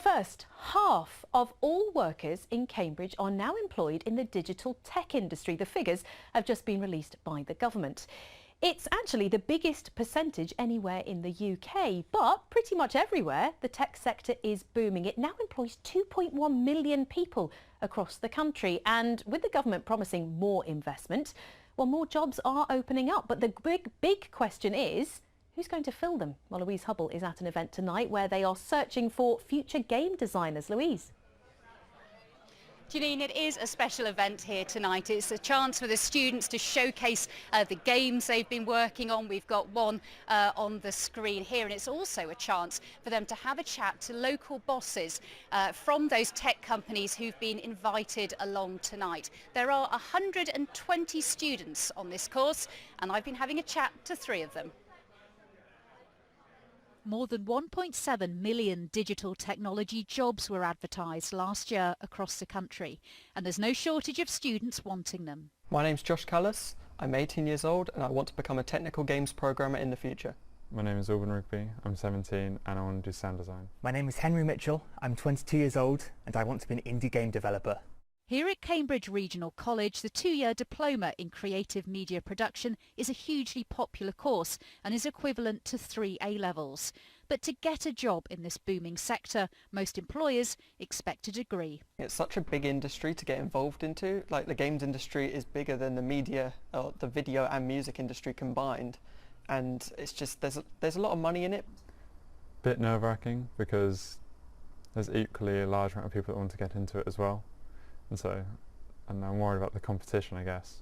But first, half of all workers in Cambridge are now employed in the digital tech industry. The figures have just been released by the government. It's actually the biggest percentage anywhere in the UK, but pretty much everywhere the tech sector is booming. It now employs 2.1 million people across the country, and with the government promising more investment, well, more jobs are opening up. But the big question is, who's going to fill them? Well, Louise Hubble is at an event tonight where they are searching for future game designers. Louise. Janine, it is a special event here tonight. It's a chance for the students to showcase the games they've been working on. We've got one on the screen here, and it's also a chance for them to have a chat to local bosses from those tech companies who've been invited along tonight. There are 120 students on this course, and I've been having a chat to 3 of them. More than 1.7 million digital technology jobs were advertised last year across the country, and there's no shortage of students wanting them. My name's Josh Callis, I'm 18 years old and I want to become a technical games programmer in the future. My name is Auburn Rigby, I'm 17 and I want to do sound design. My name is Henry Mitchell, I'm 22 years old and I want to be an indie game developer. Here at Cambridge Regional College, the 2-year diploma in creative media production is a hugely popular course and is equivalent to 3 A-levels. But to get a job in this booming sector, most employers expect a degree. It's such a big industry to get involved into. Like, the games industry is bigger than the media, or the video and music industry combined. And it's just, there's a lot of money in it. Bit nerve-wracking because there's equally a large amount of people that want to get into it as well. And I'm worried about the competition, I guess.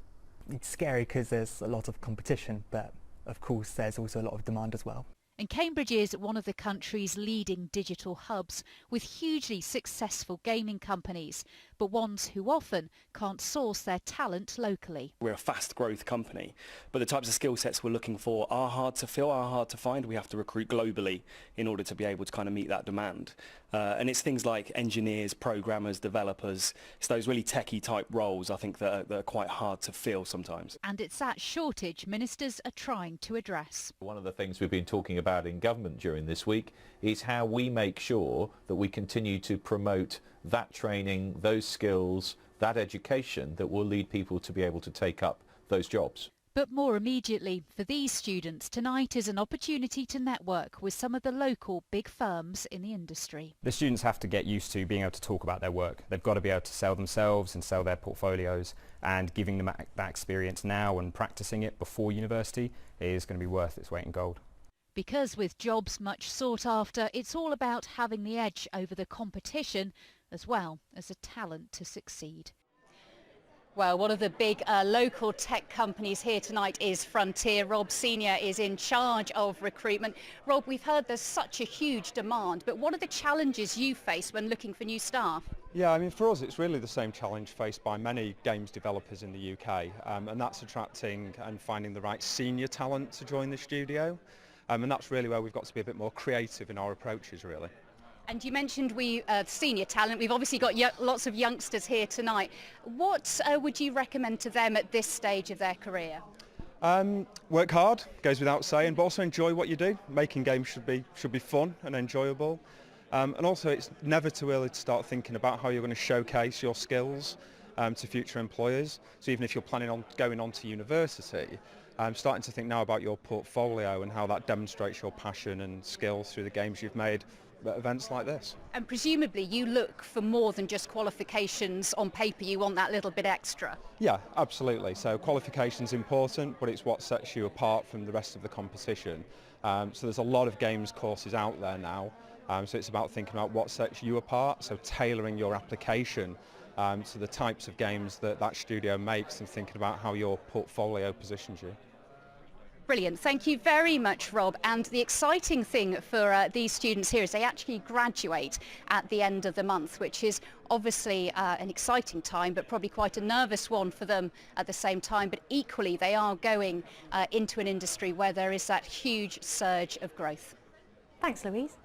It's scary because there's a lot of competition, but of course there's also a lot of demand as well. And Cambridge is one of the country's leading digital hubs with hugely successful gaming companies, but ones who often can't source their talent locally. We're a fast growth company, but the types of skill sets we're looking for are hard to fill, are hard to find. We have to recruit globally in order to be able to kind of meet that demand. And it's things like engineers, programmers, developers. It's those really techie type roles, I think, that are quite hard to fill sometimes. And it's that shortage ministers are trying to address. One of the things we've been talking about in government during this week is how we make sure that we continue to promote that training, those skills, that education that will lead people to be able to take up those jobs. But more immediately, for these students, tonight is an opportunity to network with some of the local big firms in the industry. The students have to get used to being able to talk about their work. They've got to be able to sell themselves and sell their portfolios, and giving them that experience now and practicing it before university is going to be worth its weight in gold. Because with jobs much sought after, it's all about having the edge over the competition as well as the talent to succeed. Well, one of the big local tech companies here tonight is Frontier. Rob Senior is in charge of recruitment. Rob, we've heard there's such a huge demand, but what are the challenges you face when looking for new staff? Yeah, I mean, for us it's really the same challenge faced by many games developers in the UK, and that's attracting and finding the right senior talent to join the studio. And that's really where we've got to be a bit more creative in our approaches, really. And you mentioned senior talent. We've obviously got lots of youngsters here tonight. What would you recommend to them at this stage of their career? Work hard, goes without saying, but also enjoy what you do. Making games should be fun and enjoyable. And also, it's never too early to start thinking about how you're going to showcase your skills to future employers. So even if you're planning on going on to university, starting to think now about your portfolio and how that demonstrates your passion and skills through the games you've made at events like this. And presumably you look for more than just qualifications on paper, you want that little bit extra. Yeah, absolutely. So qualification's important, but it's what sets you apart from the rest of the competition. So there's a lot of games courses out there now, so it's about thinking about what sets you apart, so tailoring your application to the types of games that studio makes and thinking about how your portfolio positions you. Brilliant. Thank you very much, Rob. And the exciting thing for these students here is they actually graduate at the end of the month, which is obviously an exciting time, but probably quite a nervous one for them at the same time. But equally, they are going into an industry where there is that huge surge of growth. Thanks, Louise.